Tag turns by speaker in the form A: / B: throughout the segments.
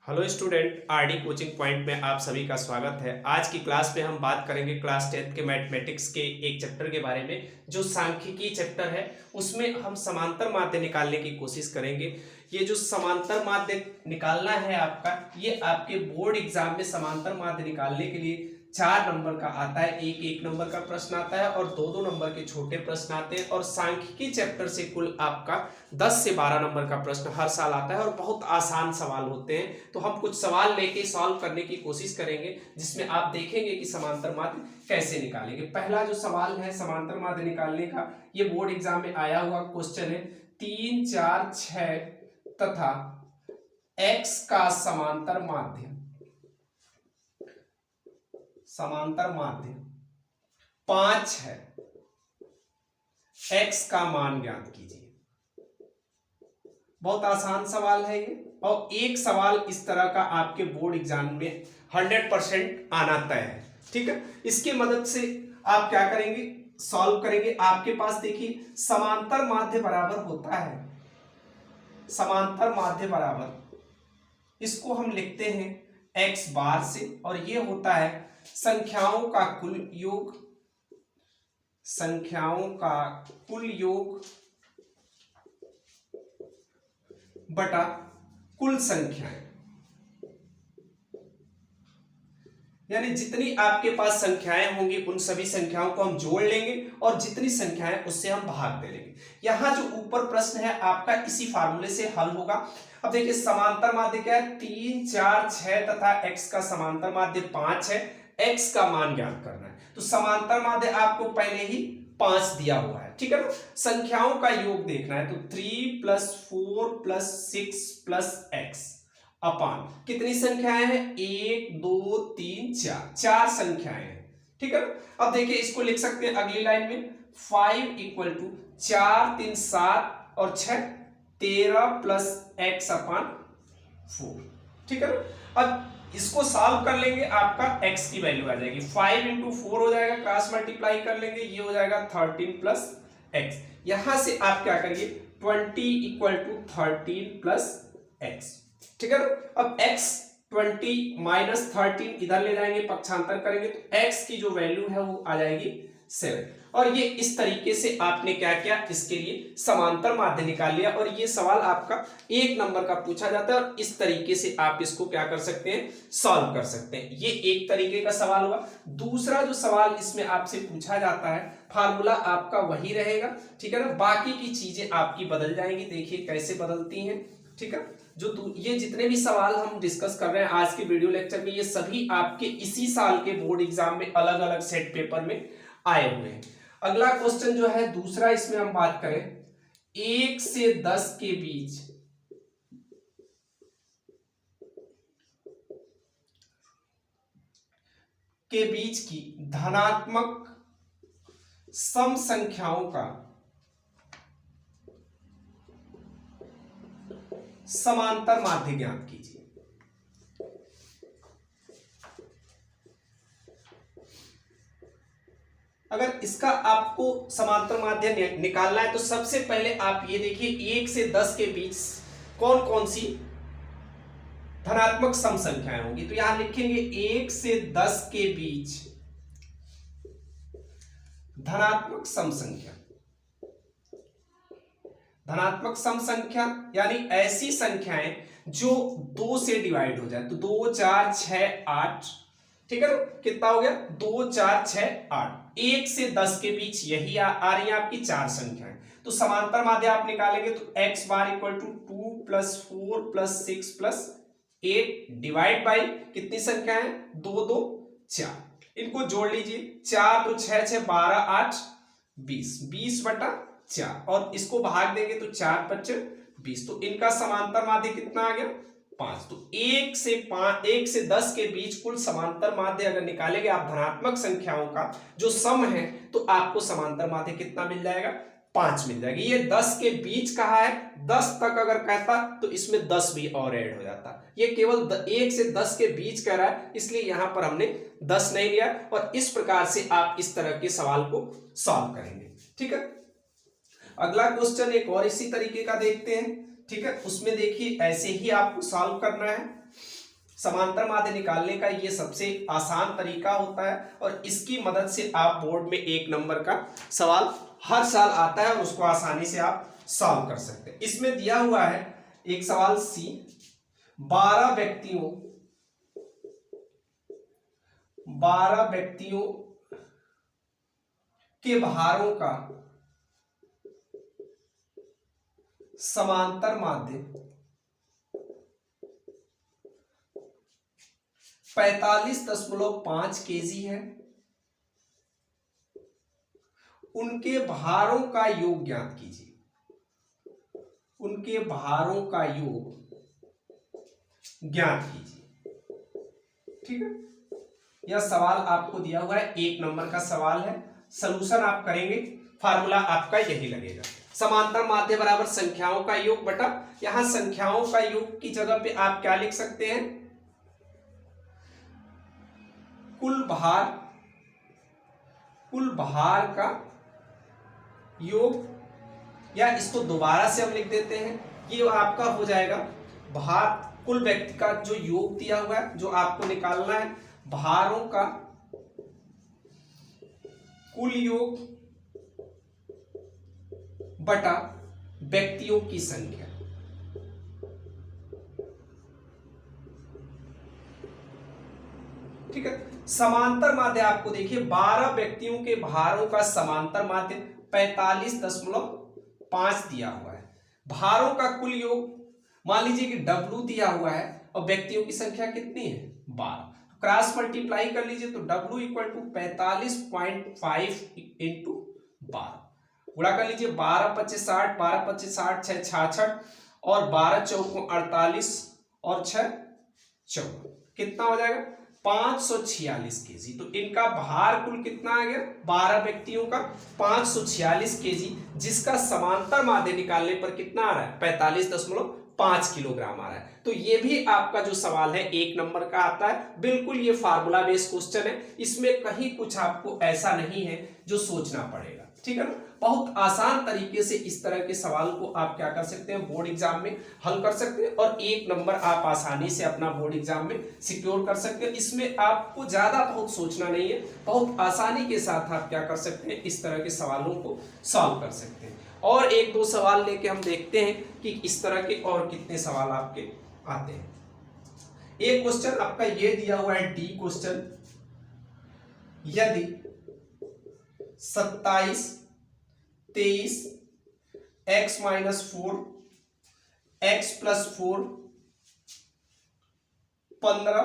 A: Hello student, RD coaching point में आप सभी का स्वागत है। आज की क्लास में हम बात करेंगे क्लास 10th के मैथमेटिक्स के एक चैप्टर के बारे में जो सांख्यिकी चैप्टर है। उसमें हम समांतर माध्य निकालने की कोशिश करेंगे। ये जो समांतर माध्य निकालना है आपका, ये आपके बोर्ड एग्जाम में समांतर माध्य निकालने के लिए 4 नंबर का आता है, एक नंबर का प्रश्न आता है और 2 नंबर के छोटे प्रश्न आते हैं। और सांख्यिकी चैप्टर से कुल आपका 10 से 12 नंबर का प्रश्न हर साल आता है और बहुत आसान सवाल होते हैं। तो हम कुछ सवाल लेके सॉल्व करने की कोशिश करेंगे, जिसमें आप देखेंगे कि समांतर माध्य कैसे निकालेंगे। पहला जो सवाल है समांतर माध्य निकालने का, ये बोर्ड एग्जाम में आया हुआ क्वेश्चन है। 3, 4, 6 तथा x का समांतर माध्य 5 है, x का मान ज्ञात कीजिए। बहुत आसान सवाल है ये, और एक सवाल इस तरह का आपके बोर्ड एग्जाम में 100% आना तय है। ठीक है, इसके मदद से आप क्या करेंगे, सॉल्व करेंगे। आपके पास देखिए समांतर माध्य बराबर होता है, समांतर माध्य बराबर, इसको हम लिखते हैं x बार से, और ये होता है संख्याओं का कुल योग, संख्याओं का कुल योग बटा कुल संख्याएं। यानी जितनी आपके पास संख्याएं होंगी उन सभी संख्याओं को हम जोड़ लेंगे और जितनी संख्याएं उससे हम भाग दे लेंगे। यहां जो ऊपर प्रश्न है आपका इसी फार्मूले से हल होगा। अब देखिए समांतर माध्य क्या है, 3, 4, 6 तथा x का समांतर माध्य 5 है। x का मान ज्ञात करना है, तो समांतर माध्य आपको पहले ही 5 दिया हुआ है। ठीक है ना, संख्याओं का योग देखना है, तो 3 + 4 + 6 + x अपान कितनी संख्याएं हैं, 1, 2, 3, 4 संख्याएं हैं। ठीक है ना, अब देखिए इसको लिख सकते हैं अगली लाइन में, 5 = 4, 3, 7 और 6 13 + x अपान 4। ठीक है ना, अब इसको सॉल्व कर लेंगे, आपका x की वैल्यू आ जाएगी, 5 × 4 हो जाएगा, क्रॉस मल्टीप्लाई कर लेंगे, ये हो जाएगा 13 + x। यहां से आप क्या करिए, 20 = 13 + x। ठीक है ना, अब x 20 - 13 इधर ले जाएंगे, पक्षांतर करेंगे, तो x की जो वैल्यू है वो आ जाएगी 7। और ये इस तरीके से आपने क्या किया, इसके लिए समांतर माध्य निकाल लिया। और ये सवाल आपका 1 नंबर का पूछा जाता है, और इस तरीके से आप इसको क्या कर सकते हैं, सॉल्व कर सकते हैं। ये एक तरीके का सवाल हुआ। दूसरा जो सवाल इसमें आपसे पूछा जाता है, फार्मूला आपका वही रहेगा। ठीक है ना, बाकी की चीजें आपकी बदल जाएंगी, देखिए कैसे बदलती हैं। ठीक है, जो ये जितने भी सवाल हम डिस्कस कर रहे हैं आज के वीडियो लेक्चर में, ये सभी आपके इसी साल के बोर्ड एग्जाम में अलग अलग सेट पेपर में आए हुए हैं। अगला क्वेश्चन जो है दूसरा, इसमें हम बात करें 1 से 10 के बीच की धनात्मक सम संख्याओं का समांतर माध्य ज्ञात कीजिए। अगर इसका आपको समांतर माध्य निकालना है तो सबसे पहले आप ये देखिए 1 से 10 के बीच कौन कौन सी धनात्मक सम संख्याएं होंगी। तो यहां लिखेंगे 1 से 10 के बीच धनात्मक सम संख्या। धनात्मक सम संख्या यानी ऐसी संख्याएं जो 2 से डिवाइड हो जाए, तो 2, 4, 6, 8। ठीक है, तो कितना हो गया, 2, 4, 6, 8। 1 से 10 के बीच यही आ रही है आपकी 4 संख्याएं। तो समांतर माध्य आप निकालेंगे तो x बार = 2 + 4 + 6 + 8 डिवाइड बाई कितनी संख्या है, 2, 2, 4। इनको जोड़ लीजिए, 4 तो 6, 6 12 8 20, 20/4, और इसको भाग देंगे तो 4 × 5 = 20। तो इनका समांतर माध्य कितना आ गया, 5। तो 1 से 10 के बीच कुल समांतर माध्य अगर निकालेंगे आप धनात्मक संख्याओं का जो सम है, तो आपको समांतर माध्य कितना मिल जाएगा, 5 मिल जाएगी। ये 10 के बीच कहा है, 10 तक अगर कहता तो इसमें 10 भी और ऐड हो जाता। ये केवल 1 से 10 के बीच कह रहा है, इसलिए यहां पर हमने 10 नहीं लिया। और इस प्रकार से आप इस तरह के सवाल को सॉल्व करेंगे। ठीक है, अगला क्वेश्चन एक और इसी तरीके का देखते हैं। ठीक है, उसमें देखिए ऐसे ही आपको सॉल्व करना है। समांतर माध्य निकालने का ये सबसे आसान तरीका होता है और इसकी मदद से आप बोर्ड में 1 नंबर का सवाल हर साल आता है और उसको आसानी से आप सॉल्व कर सकते हैं। इसमें दिया हुआ है एक सवाल सी, 12 व्यक्तियों के भारों का समांतर माध्य 45.5 केजी है। उनके भारों का योग ज्ञात कीजिए। उनके भारों का योग ज्ञात कीजिए। ठीक है, यह सवाल आपको दिया हुआ है, 1 नंबर का सवाल है। सॉल्यूशन आप करेंगे, फार्मूला आपका यही लगेगा, समांतर माध्य बराबर संख्याओं का योग बटा, यहां संख्याओं का योग की जगह पे आप क्या लिख सकते हैं, कुल भार का योग, या इसको दोबारा से हम लिख देते हैं, ये आपका हो जाएगा भार, कुल व्यक्ति का जो योग दिया हुआ है जो आपको निकालना है, भारों का कुल योग बटा व्यक्तियों की संख्या। ठीक है, समांतर माध्य आपको देखिए 12 व्यक्तियों के भारों का समांतर माध्य 45.5 दिया हुआ है। भारों का कुल योग मान लीजिए कि W दिया हुआ है और व्यक्तियों की संख्या कितनी है, 12, क्रॉस मल्टीप्लाई कर लीजिए तो W इक्वल टू 45.5 इंटू 12, गुणा कर लीजिए 12 25 60, 12 25 60, 6 66 और 12 चौको 48 और 6 14, कितना हो जाएगा 546 केजी। तो इनका भार कुल कितना आ गया, 12 व्यक्तियों का 546 केजी, जिसका समांतर माध्य निकालने पर कितना आ रहा है, 45.5 किलोग्राम आ रहा है। तो ये भी आपका जो सवाल है 1 नंबर का आता है, बिल्कुल ये फार्मूला बेस्ड क्वेश्चन है, इसमें कहीं कुछ आपको ऐसा नहीं है जो सोचना पड़ेगा। ठीक है ना, बहुत आसान तरीके से इस तरह के सवाल को आप क्या कर सकते हैं, बोर्ड एग्जाम में हल कर सकते हैं और 1 नंबर आप आसानी से अपना बोर्ड एग्जाम में सिक्योर कर सकते हैं। इसमें आपको ज्यादा बहुत सोचना नहीं है, बहुत आसानी के साथ आप क्या कर सकते हैं, इस तरह के सवालों को सॉल्व कर सकते हैं। और 1-2 सवाल लेके हम देखते हैं कि इस तरह के और कितने सवाल आपके आते हैं। एक क्वेश्चन आपका ये दिया हुआ है, डी क्वेश्चन, यदि 27 23 x माइनस 4 x प्लस 4 15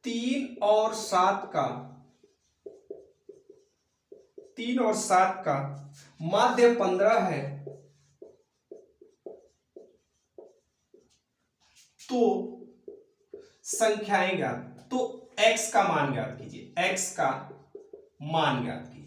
A: 3 और 7 का माध्य 15 है, तो संख्याएं ज्ञात, तो x का मान ज्ञात कीजिए, x का मान ज्ञात कीजिए।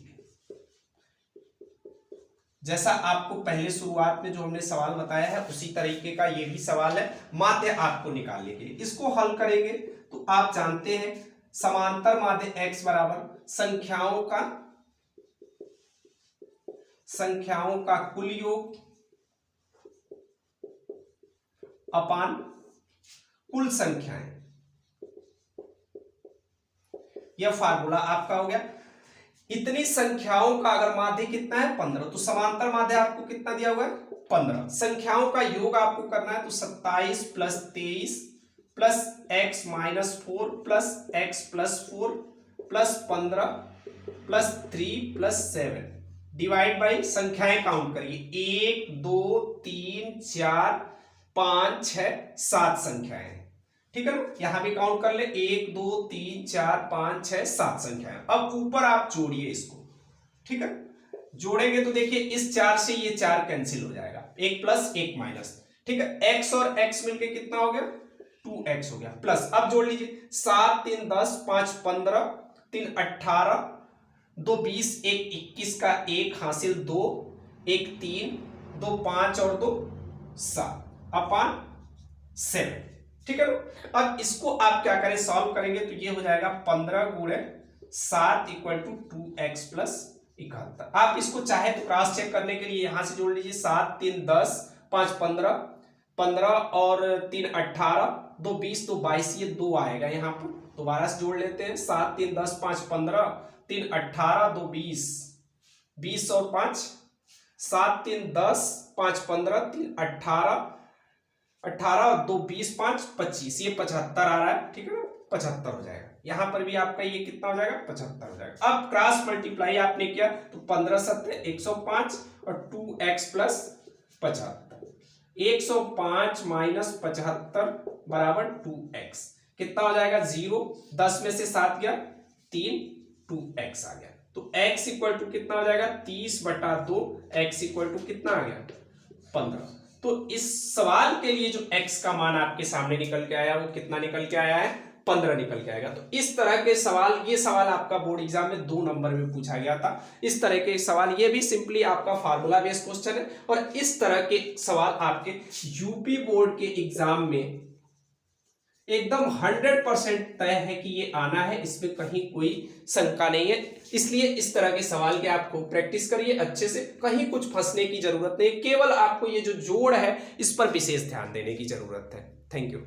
A: जैसा आपको पहले शुरुआत में जो हमने सवाल बताया है उसी तरीके का ये भी सवाल है, माध्य आपको निकालने के लिए। इसको हल करेंगे तो आप जानते हैं समांतर माध्य x बराबर संख्याओं का कुल योग अपान कुल संख्याएं, यह फार्मूला आपका हो गया। इतनी संख्याओं का अगर माध्य कितना है 15, तो समांतर माध्य आपको कितना दिया हुआ है 15, संख्याओं का योग आपको करना है तो 27 plus 23 plus x minus 4 plus x plus 4 plus 15 plus 3 plus 7 divide by संख्याएं काउंट करिए, 1 2 3 4 5 6 7 संख्याएं, ठीक है ना, यहां भी काउंट कर ले, 1 2 3 4 5 6 7 संख्याएं। अब ऊपर आप जोड़िए इसको, ठीक है, जोड़ेंगे तो देखिए इस 4 से ये 4 कैंसिल हो जाएगा, 1 प्लस 1 माइनस, ठीक है, x और x मिलके कितना हो गया 2x हो गया, प्लस अब जोड़ लीजिए 7 3 10 5 15 3 18 2 20 1 21 का 1 हासिल 2 1 3 2 5 और 2 7 अपान 7, ठीक है ना। अब इसको आप क्या करें, सॉल्व करेंगे तो ये हो जाएगा 15 गुणे 7 इक्वल टू 2x प्लस 71। आप इसको चाहे तो क्रॉस चेक करने के लिए यहां से जोड़ लीजिए, 7 3 10 5 15, 15 और 3 18, 2 20, 2 22, ये 2 आएगा यहाँ पर। दोबारा से जोड़ लेते हैं, 7 3 10 5 15, 3 18, 2 20, 20 और 5, 7 3 10 5 15, 3 18, 18, 2 20 5 25, ये 75 आ रहा है, ठीक है ना, 75 हो जाएगा। यहां पर भी आपका ये कितना हो जाएगा, 75 हो जाएगा। अब क्रॉस मल्टीप्लाई आपने किया तो 15 7 105 और 2x प्लस 75, 105 माइनस 75 बराबर 2x, कितना हो जाएगा 0, 10 में से 7 गया 3, 2x आ गया। तो x इक्वल टू कितना हो जाएगा 30/2, x इक्वल टू कितना आ गया 15। तो इस सवाल के लिए जो x का मान आपके सामने निकल के आया वो कितना निकल के आया है, 15 निकल के आएगा। तो इस तरह के सवाल, ये सवाल आपका बोर्ड एग्जाम में 2 नंबर में पूछा गया था। इस तरह के सवाल, ये भी सिंपली आपका फार्मूला बेस्ड क्वेश्चन है, और इस तरह के सवाल आपके यूपी बोर्ड के एग्जाम में एकदम 100% तय है कि ये आना है, इसमें कहीं कोई शंका नहीं है। इसलिए इस तरह के सवाल के आपको प्रैक्टिस करिए अच्छे से, कहीं कुछ फंसने की जरूरत नहीं, केवल आपको ये जो जोड़ है इस पर विशेष ध्यान देने की जरूरत है। Thank you.